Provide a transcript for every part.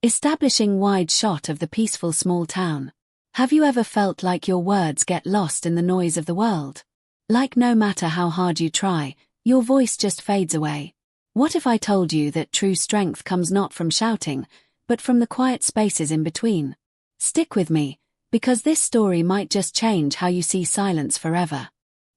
establishing wide shot of the peaceful small town. Have you ever felt like your words get lost in the noise of the world? Like no matter how hard you try, your voice just fades away. What if I told you that true strength comes not from shouting, but from the quiet spaces in between? Stick with me, because this story might just change how you see silence forever.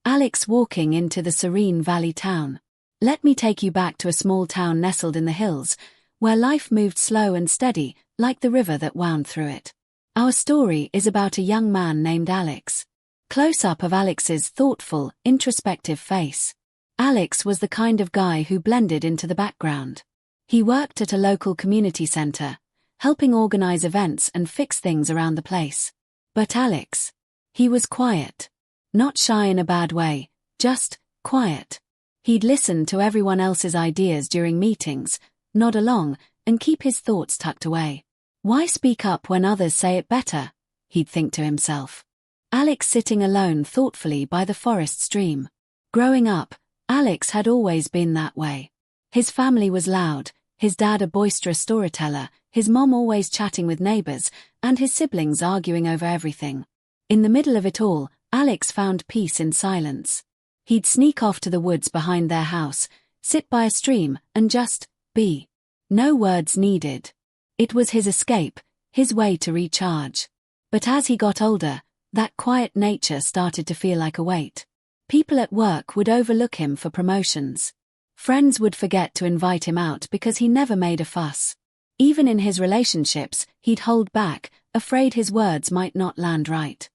Alex walking into the serene valley town. Let me take you back to a small town nestled in the hills, where life moved slow and steady, like the river that wound through it. Our story is about a young man named Alex. Close-up of Alex's thoughtful, introspective face. Alex was the kind of guy who blended into the background. He worked at a local community center, helping organize events and fix things around the place. But Alex, he was quiet. Not shy in a bad way, just quiet. He'd listen to everyone else's ideas during meetings, nod along, and keep his thoughts tucked away. Why speak up when others say it better? He'd think to himself. Alex sitting alone thoughtfully by the forest stream. Growing up, Alex had always been that way. His family was loud, his dad a boisterous storyteller, his mom always chatting with neighbors, and his siblings arguing over everything. In the middle of it all, Alex found peace in silence. He'd sneak off to the woods behind their house, sit by a stream, and just be. No words needed. It was his escape, his way to recharge. But as he got older, that quiet nature started to feel like a weight. People at work would overlook him for promotions. Friends would forget to invite him out because he never made a fuss. Even in his relationships, he'd hold back, afraid his words might not land right.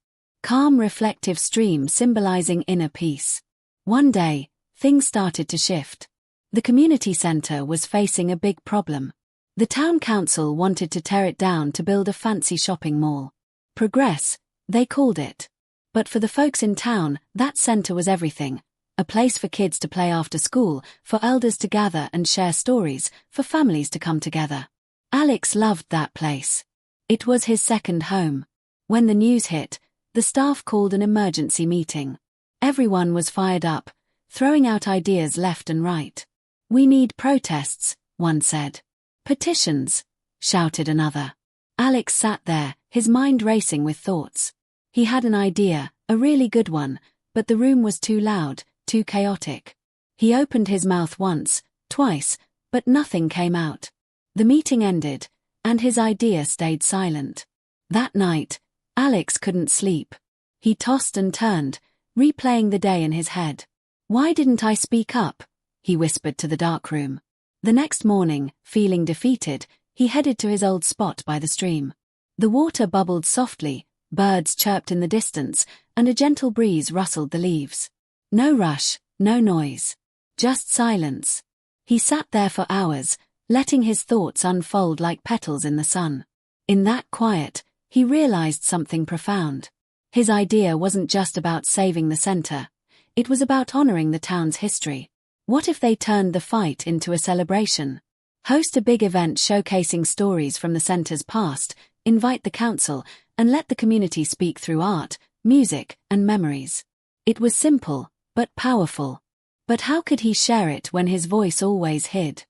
Calm, reflective stream symbolizing inner peace. One day, things started to shift. The community center was facing a big problem. The town council wanted to tear it down to build a fancy shopping mall. Progress, they called it. But for the folks in town, that center was everything. A place for kids to play after school, for elders to gather and share stories, for families to come together. Alex loved that place. It was his second home. When the news hit, the staff called an emergency meeting. Everyone was fired up, throwing out ideas left and right. We need protests, one said. Petitions, shouted another. Alex sat there, his mind racing with thoughts. He had an idea, a really good one, but the room was too loud, too chaotic. He opened his mouth once, twice, but nothing came out. The meeting ended, and his idea stayed silent. That night, Alex couldn't sleep. He tossed and turned, replaying the day in his head. Why didn't I speak up? He whispered to the dark room. The next morning, feeling defeated, he headed to his old spot by the stream. The water bubbled softly, birds chirped in the distance, and a gentle breeze rustled the leaves. No rush, no noise. Just silence. He sat there for hours, letting his thoughts unfold like petals in the sun. In that quiet, he realized something profound. His idea wasn't just about saving the center. It was about honoring the town's history. What if they turned the fight into a celebration? Host a big event showcasing stories from the center's past, invite the council, and let the community speak through art, music, and memories. It was simple, but powerful. But how could he share it when his voice always hid?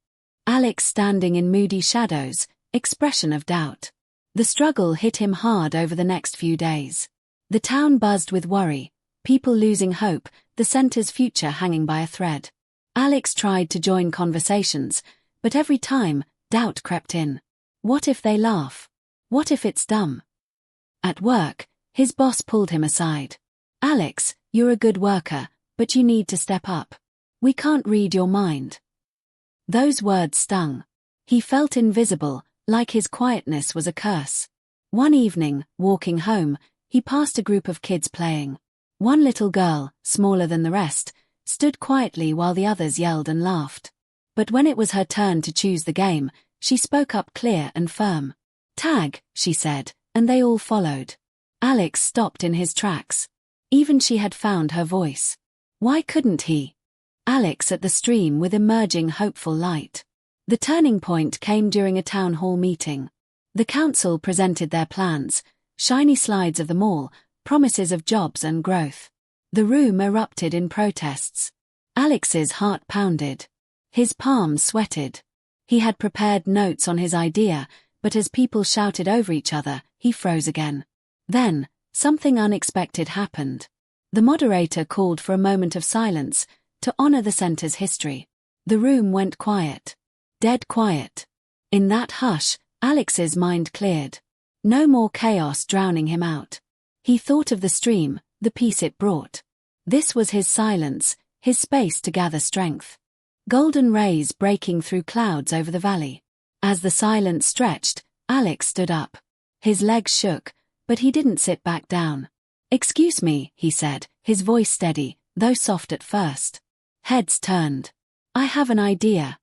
Alex standing in moody shadows, expression of doubt. The struggle hit him hard over the next few days. The town buzzed with worry, people losing hope, the center's future hanging by a thread. Alex tried to join conversations, but every time, doubt crept in. What if they laugh? What if it's dumb? At work, his boss pulled him aside. Alex, you're a good worker, but you need to step up. We can't read your mind. Those words stung. He felt invisible, like his quietness was a curse. One evening, walking home, he passed a group of kids playing. One little girl, smaller than the rest, stood quietly while the others yelled and laughed. But when it was her turn to choose the game, she spoke up clear and firm. "Tag," she said, and they all followed. Alex stopped in his tracks. Even she had found her voice. Why couldn't he? Alex at the stream with emerging hopeful light. The turning point came during a town hall meeting. The council presented their plans, shiny slides of the mall, promises of jobs and growth. The room erupted in protests. Alex's heart pounded. His palms sweated. He had prepared notes on his idea, but as people shouted over each other, he froze again. Then, something unexpected happened. The moderator called for a moment of silence to honor the center's history. The room went quiet. Dead quiet. In that hush, Alex's mind cleared. No more chaos drowning him out. He thought of the stream, the peace it brought. This was his silence, his space to gather strength. Golden rays breaking through clouds over the valley. As the silence stretched, Alex stood up. His legs shook, but he didn't sit back down. "Excuse me," he said, his voice steady, though soft at first. Heads turned. "I have an idea."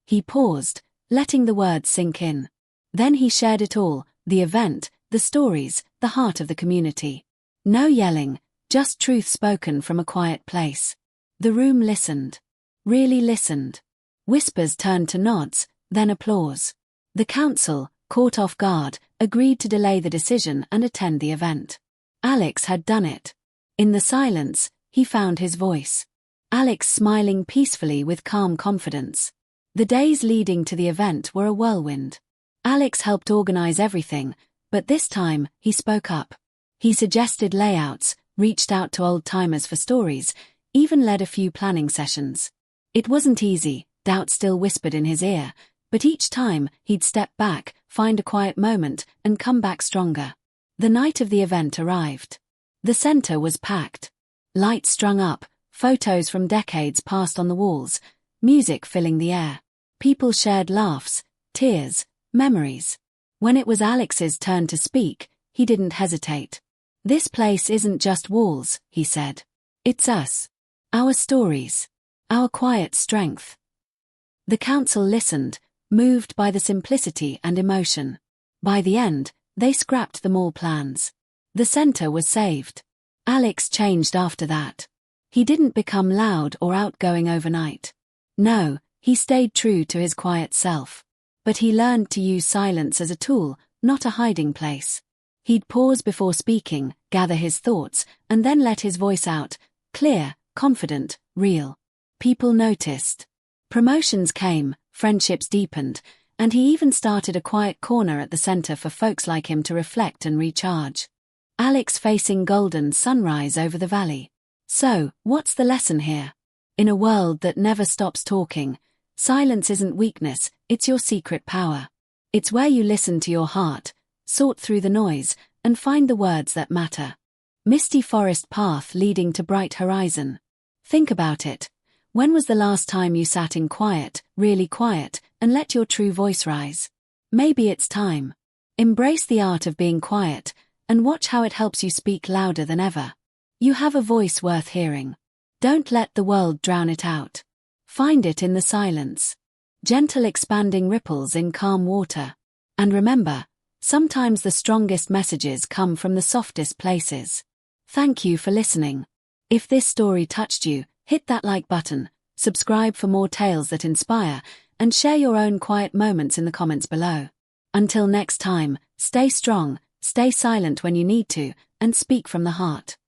He paused, letting the words sink in. Then he shared it all, the event, the stories, the heart of the community. No yelling, just truth spoken from a quiet place. The room listened. Really listened. Whispers turned to nods, then applause. The council, caught off guard, agreed to delay the decision and attend the event. Alex had done it. In the silence, he found his voice. Alex smiling peacefully with calm confidence. The days leading to the event were a whirlwind. Alex helped organize everything, but this time, he spoke up. He suggested layouts, reached out to old-timers for stories, even led a few planning sessions. It wasn't easy, doubt still whispered in his ear, but each time, he'd step back, find a quiet moment, and come back stronger. The night of the event arrived. The center was packed. Lights strung up, photos from decades passed on the walls, music filling the air. People shared laughs, tears, memories. When it was Alex's turn to speak, he didn't hesitate. "This place isn't just walls," he said. "It's us. Our stories. Our quiet strength." The council listened, moved by the simplicity and emotion. By the end, they scrapped the mall plans. The center was saved. Alex changed after that. He didn't become loud or outgoing overnight. No, he stayed true to his quiet self. But he learned to use silence as a tool, not a hiding place. He'd pause before speaking, gather his thoughts, and then let his voice out, clear, confident, real. People noticed. Promotions came, friendships deepened, and he even started a quiet corner at the center for folks like him to reflect and recharge. Alex facing golden sunrise over the valley. So, what's the lesson here? In a world that never stops talking, silence isn't weakness, it's your secret power. It's where you listen to your heart, sort through the noise, and find the words that matter. Misty forest path leading to bright horizon. Think about it. When was the last time you sat in quiet, really quiet, and let your true voice rise? Maybe it's time. Embrace the art of being quiet, and watch how it helps you speak louder than ever. You have a voice worth hearing. Don't let the world drown it out. Find it in the silence. Gentle expanding ripples in calm water. And remember, sometimes the strongest messages come from the softest places. Thank you for listening. If this story touched you, hit that like button, subscribe for more tales that inspire, and share your own quiet moments in the comments below. Until next time, stay strong, stay silent when you need to, and speak from the heart.